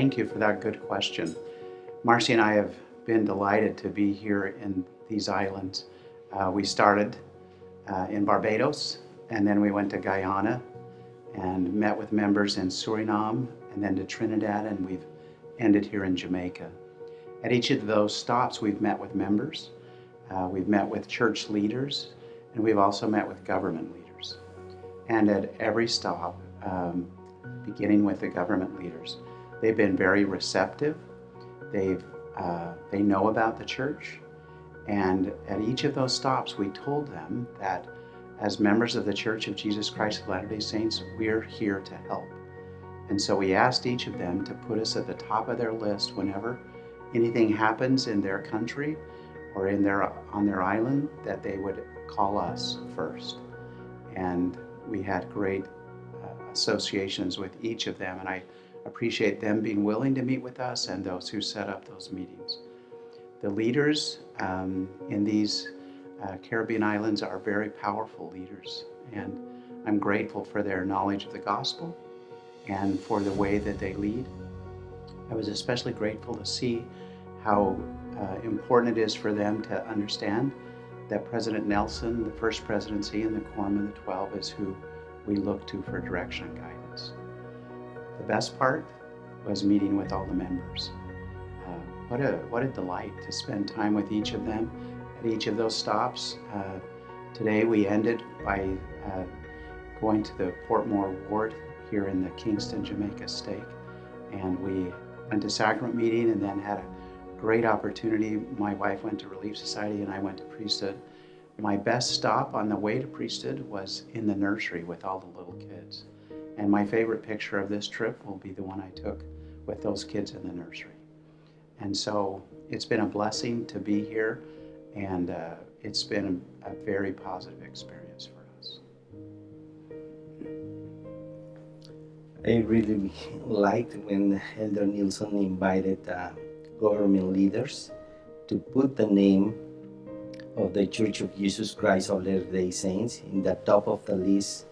Thank you for that good question. Marcy and I have been delighted to be here in these islands. We started in Barbados, and then we went to Guyana and met with members in Suriname, and then to Trinidad, and we've ended here in Jamaica. At each of those stops, we've met with members, we've met with church leaders, and we've also met with government leaders. And at every stop, beginning with the government leaders, they've been very receptive. They know about the church, and at each of those stops, we told them that as members of the Church of Jesus Christ of Latter-day Saints, we're here to help. And so we asked each of them to put us at the top of their list whenever anything happens in their country or on their island, that they would call us first. And we had great associations with each of them, and I appreciate them being willing to meet with us and those who set up those meetings. The leaders in these Caribbean islands are very powerful leaders, and I'm grateful for their knowledge of the gospel and for the way that they lead. I was especially grateful to see how important it is for them to understand that President Nelson, the First Presidency, and the Quorum of the 12 is who we look to for direction and guidance. The best part was meeting with all the members. What a delight to spend time with each of them at each of those stops. Today we ended by going to the Portmore Ward here in the Kingston, Jamaica stake, and we went to sacrament meeting and then had a great opportunity. My wife went to Relief Society and I went to priesthood. My best stop on the way to priesthood was in the nursery with all the little kids. And my favorite picture of this trip will be the one I took with those kids in the nursery. And so it's been a blessing to be here, and it's been a very positive experience for us. I really liked when Elder Nielson invited government leaders to put the name of the Church of Jesus Christ of Latter-day Saints in the top of the list,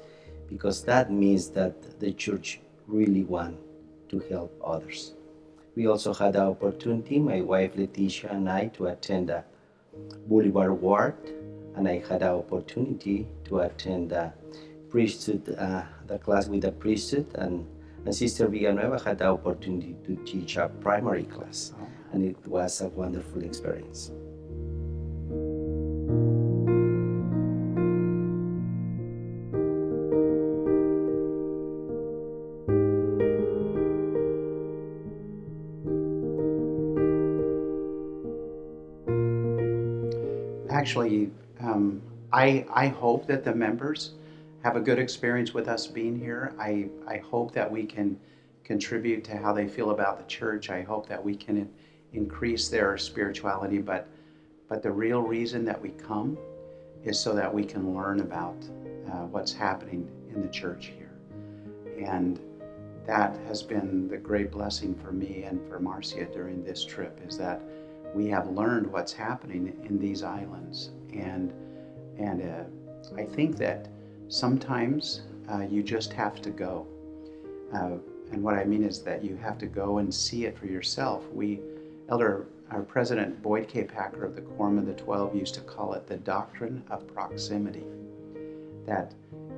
because that means that the church really wants to help others. We also had the opportunity, my wife Leticia and I, to attend the Boulevard Ward, and I had the opportunity to attend the priesthood, the class with the priesthood, and Sister Villanueva had the opportunity to teach a primary class, and it was a wonderful experience. Actually, I hope that the members have a good experience with us being here. I hope that we can contribute to how they feel about the church. I hope that we can increase their spirituality, but the real reason that we come is so that we can learn about what's happening in the church here. And that has been the great blessing for me and for Marcia during this trip, is that we have learned what's happening in these islands. And I think that sometimes you just have to go. And what I mean is that you have to go and see it for yourself. Our President Boyd K. Packer of the Quorum of the 12 used to call it the doctrine of proximity. That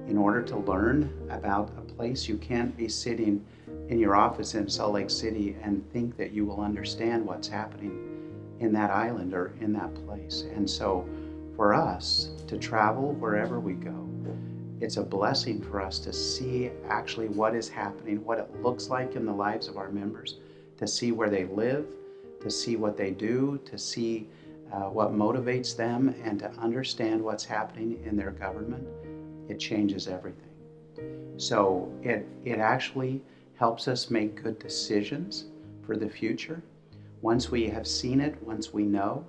in order to learn about a place, you can't be sitting in your office in Salt Lake City and think that you will understand what's happening in that island or in that place. And so for us to travel wherever we go, it's a blessing for us to see actually what is happening, what it looks like in the lives of our members, to see where they live, to see what they do, to see what motivates them, and to understand what's happening in their government. It changes everything. So it actually helps us make good decisions for the future. Once we have seen it, once we know,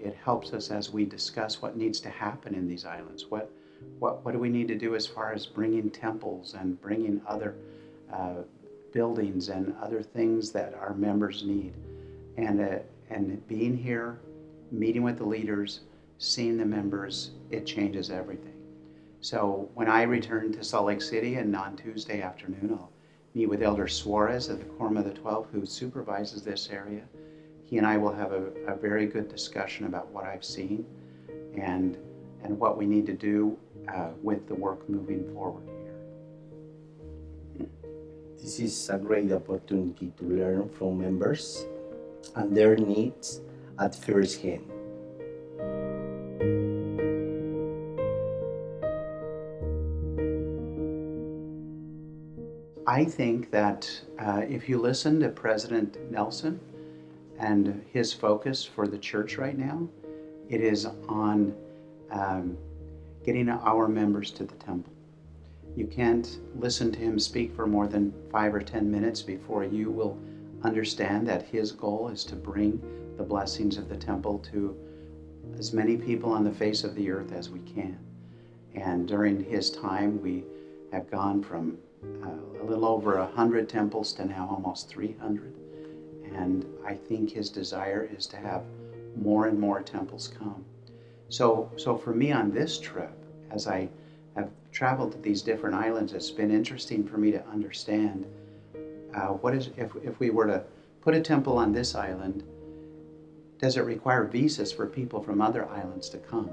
it helps us as we discuss what needs to happen in these islands. What do we need to do as far as bringing temples and bringing other buildings and other things that our members need. And being here, meeting with the leaders, seeing the members, it changes everything. So when I return to Salt Lake City, and on Tuesday afternoon I'll meet with Elder Suarez at the Quorum of the 12, who supervises this area. He and I will have a very good discussion about what I've seen and what we need to do with the work moving forward here. This is a great opportunity to learn from members and their needs at first hand. I think that if you listen to President Nelson and his focus for the church right now, it is on getting our members to the temple. You can't listen to him speak for more than 5 or 10 minutes before you will understand that his goal is to bring the blessings of the temple to as many people on the face of the earth as we can. And during his time, we have gone from a little over 100 temples to now almost 300. And I think his desire is to have more and more temples come. So for me on this trip, as I have traveled to these different islands, it's been interesting for me to understand what is, if we were to put a temple on this island, does it require visas for people from other islands to come?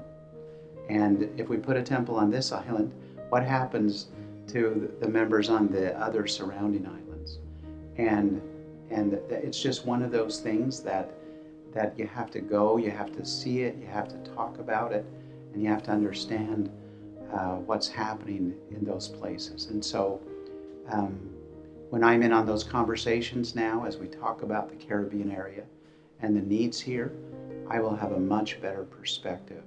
And if we put a temple on this island, what happens to the members on the other surrounding islands? And it's just one of those things that you have to go, you have to see it, you have to talk about it, and you have to understand what's happening in those places. And so when I'm in on those conversations now, as we talk about the Caribbean area and the needs here, I will have a much better perspective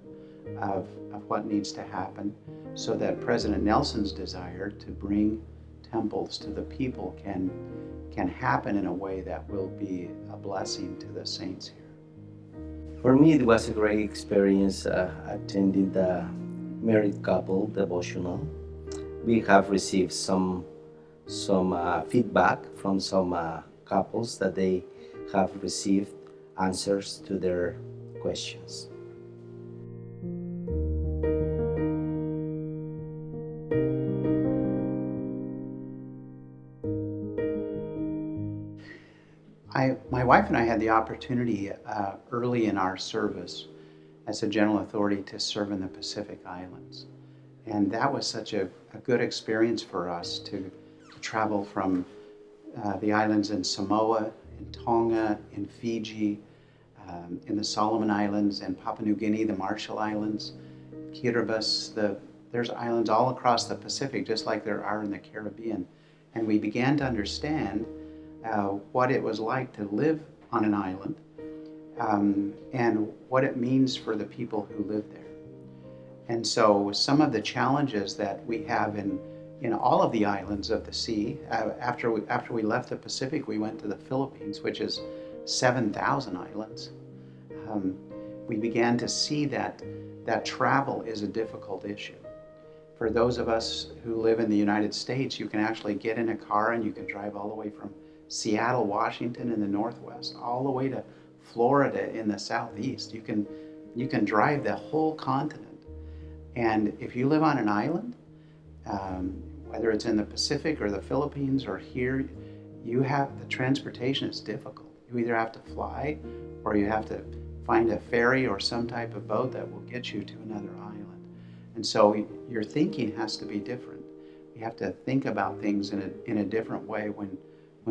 of what needs to happen so that President Nelson's desire to bring temples to the people can happen in a way that will be a blessing to the saints here. For me, it was a great experience attending the married couple devotional. We have received some feedback from some couples that they have received answers to their questions. My wife and I had the opportunity early in our service as a general authority to serve in the Pacific Islands. And that was such a good experience for us to travel from the islands in Samoa, in Tonga, in Fiji, in the Solomon Islands, and Papua New Guinea, the Marshall Islands, Kiribati. There's islands all across the Pacific, just like there are in the Caribbean. And we began to understand what it was like to live on an island and what it means for the people who live there. And so some of the challenges that we have in all of the islands of the sea, after we left the Pacific, we went to the Philippines, which is 7,000 islands. We began to see that travel is a difficult issue. For those of us who live in the United States, you can actually get in a car and you can drive all the way from Seattle, Washington in the Northwest, all the way to Florida in the Southeast. You can drive the whole continent. And if you live on an island, whether it's in the Pacific or the Philippines or here, the transportation is difficult. You either have to fly or you have to find a ferry or some type of boat that will get you to another island. And so your thinking has to be different. You have to think about things in a different way when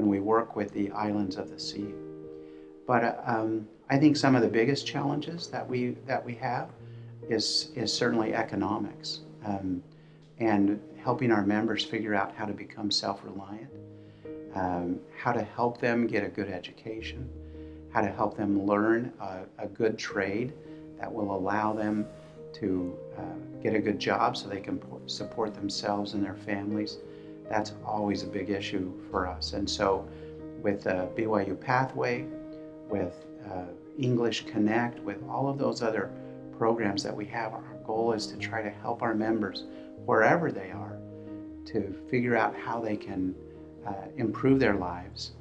we work with the islands of the sea. But I think some of the biggest challenges that we have is certainly economics, and helping our members figure out how to become self-reliant, how to help them get a good education, how to help them learn a good trade that will allow them to get a good job so they can support themselves and their families. That's always a big issue for us. And so with BYU Pathway, with English Connect, with all of those other programs that we have, our goal is to try to help our members wherever they are to figure out how they can improve their lives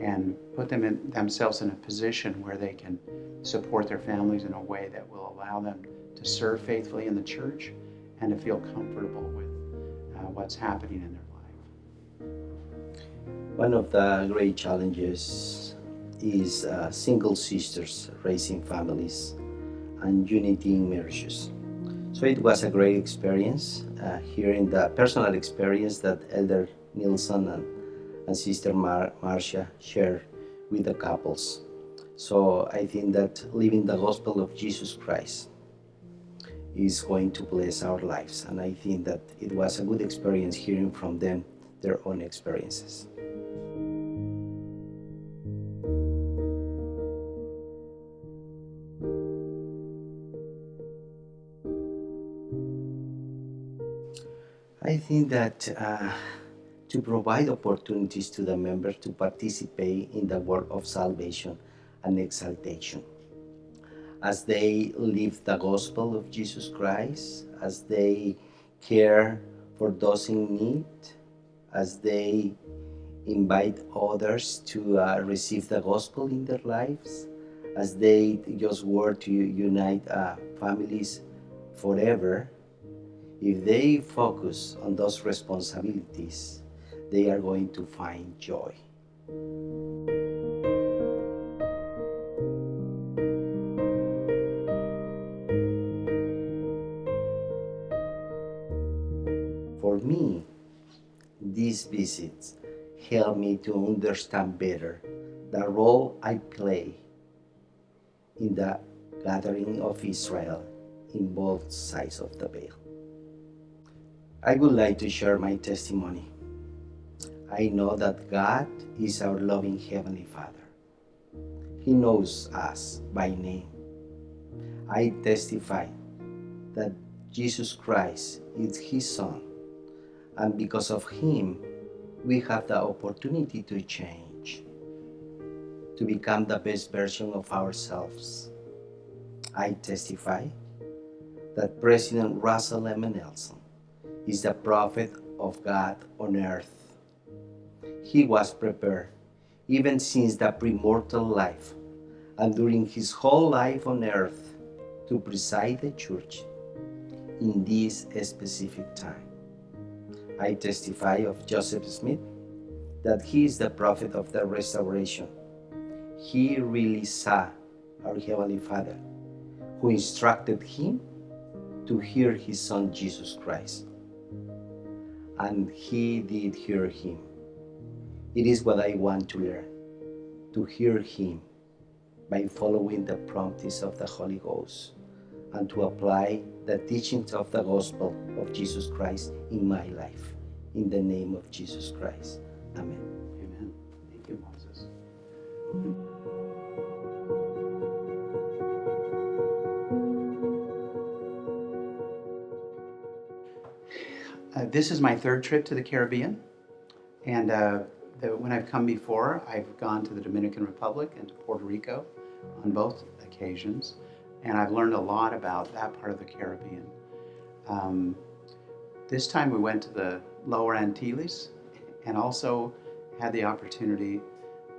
and put themselves in a position where they can support their families in a way that will allow them to serve faithfully in the church and to feel comfortable with what's happening in their life. One of the great challenges is single sisters raising families and unity in marriages. So it was a great experience hearing the personal experience that Elder Nielson and Sister Marcia share with the couples. So I think that living the gospel of Jesus Christ is going to bless our lives. And I think that it was a good experience hearing from them their own experiences. I think that to provide opportunities to the members to participate in the work of salvation and exaltation. As they live the gospel of Jesus Christ, as they care for those in need, as they invite others to receive the gospel in their lives, as they just work to unite families forever. If they focus on those responsibilities, they are going to find joy. For me, these visits help me to understand better the role I play in the gathering of Israel in both sides of the veil. I would like to share my testimony. I know that God is our loving Heavenly Father. He knows us by name. I testify that Jesus Christ is His Son, and because of Him, we have the opportunity to change, to become the best version of ourselves. I testify that President Russell M. Nelson is the prophet of God on earth. He was prepared even since the premortal life and during his whole life on earth to preside the church in this specific time. I testify of Joseph Smith that he is the prophet of the restoration. He really saw our Heavenly Father, who instructed him to hear his Son Jesus Christ. And he did hear him. It is what I want to learn, to hear him by following the promptings of the Holy Ghost and to apply the teachings of the gospel of Jesus Christ in my life. In the name of Jesus Christ. Amen. Amen. Thank you, Moses. This is my third trip to the Caribbean, and when I've come before, I've gone to the Dominican Republic and to Puerto Rico on both occasions, and I've learned a lot about that part of the Caribbean. This time we went to the Lower Antilles and also had the opportunity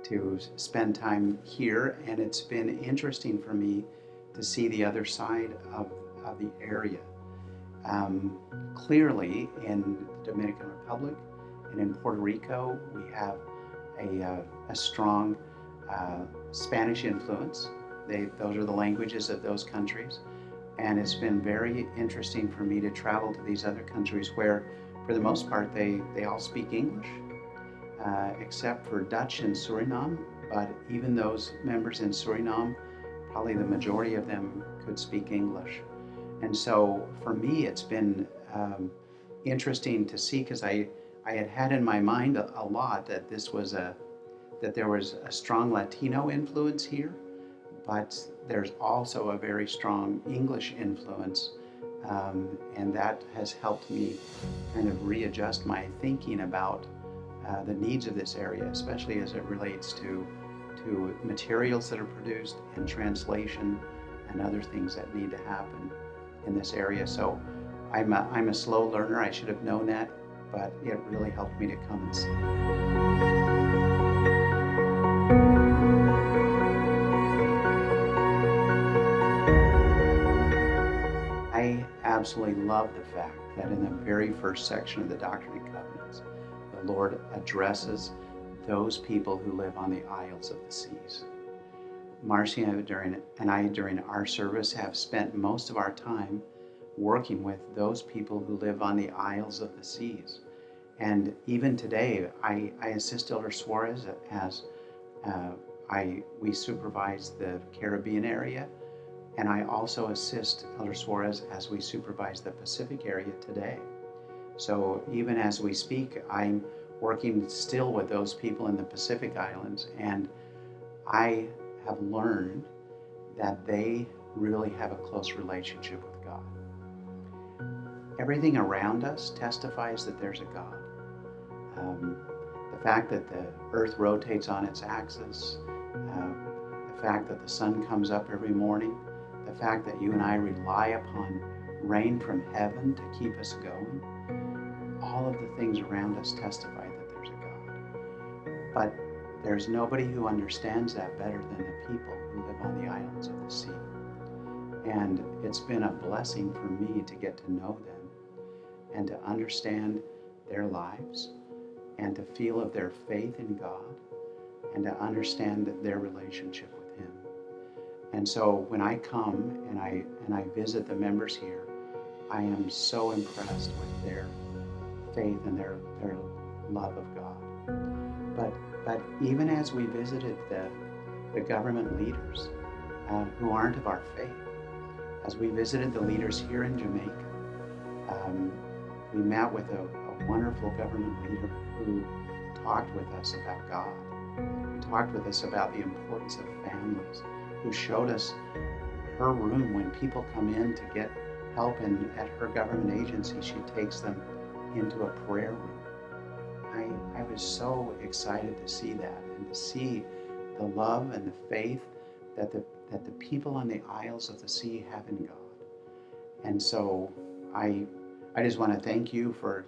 to spend time here, and it's been interesting for me to see the other side of the area. Clearly in the Dominican Republic and in Puerto Rico, we have a strong Spanish influence. Those are the languages of those countries. And it's been very interesting for me to travel to these other countries where, for the most part, they all speak English, except for Dutch and Suriname. But even those members in Suriname, probably the majority of them could speak English. And so for me, it's been interesting to see, because I had in my mind a lot that that there was a strong Latino influence here, but there's also a very strong English influence, and that has helped me kind of readjust my thinking about the needs of this area, especially as it relates to materials that are produced and translation and other things that need to happen in this area. So I'm a slow learner. I should have known that, but it really helped me to come and see. I absolutely love the fact that in the very first section of the Doctrine and Covenants, the Lord addresses those people who live on the isles of the seas. Marcy and I, during our service, have spent most of our time working with those people who live on the isles of the seas. And even today, I assist Elder Suarez as we supervise the Caribbean area, and I also assist Elder Suarez as we supervise the Pacific area today. So even as we speak, I'm working still with those people in the Pacific Islands, and I have learned that they really have a close relationship with God. Everything around us testifies that there's a God. The fact that the earth rotates on its axis, the fact that the sun comes up every morning, the fact that you and I rely upon rain from heaven to keep us going, all of the things around us testify that there's a God. But there's nobody who understands that better than the people who live on the islands of the sea. And it's been a blessing for me to get to know them and to understand their lives and to feel of their faith in God and to understand their relationship with Him. And so when I come and I visit the members here, I am so impressed with their faith and their love of God. But even as we visited the government leaders who aren't of our faith, as we visited the leaders here in Jamaica, we met with a wonderful government leader who talked with us about God, talked with us about the importance of families, who showed us her room. When people come in to get help at her government agency, she takes them into a prayer room. I was so excited to see that and to see the love and the faith that the people on the isles of the sea have in God. And so I just want to thank you for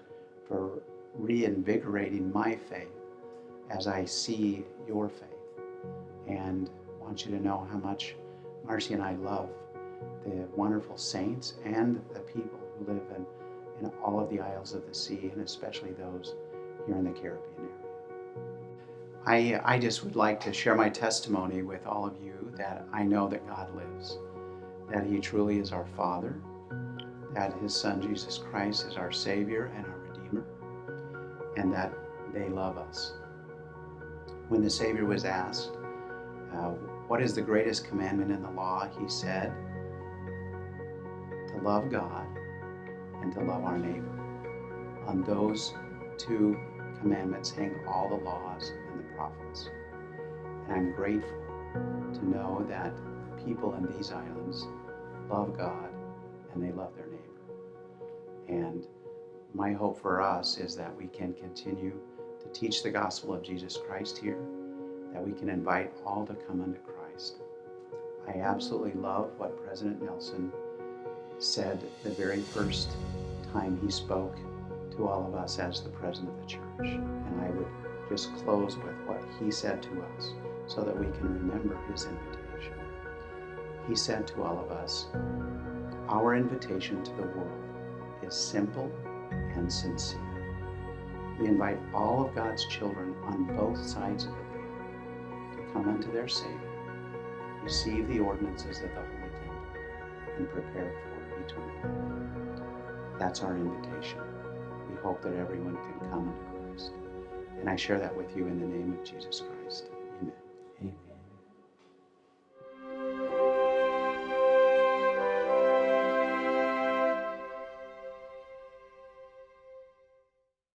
reinvigorating my faith as I see your faith. And I want you to know how much Marcy and I love the wonderful saints and the people who live in all of the isles of the sea, and especially those here in the Caribbean area. I just would like to share my testimony with all of you that I know that God lives, that He truly is our Father, that His Son Jesus Christ is our Savior and our Redeemer, and that they love us. When the Savior was asked, what is the greatest commandment in the law? He said, to love God and to love our neighbor. On those two commandments hang all the laws and the prophets. And I'm grateful to know that people in these islands love God and they love their neighbor. And my hope for us is that we can continue to teach the gospel of Jesus Christ here, that we can invite all to come unto Christ. I absolutely love what President Nielson said the very first time he spoke to all of us as the president of the church. And I would just close with what he said to us so that we can remember his invitation. He said to all of us, our invitation to the world is simple and sincere. We invite all of God's children on both sides of the veil to come unto their Savior, receive the ordinances of the Holy Temple, and prepare for eternal life. That's our invitation. We hope that everyone can come unto Christ. And I share that with you in the name of Jesus Christ.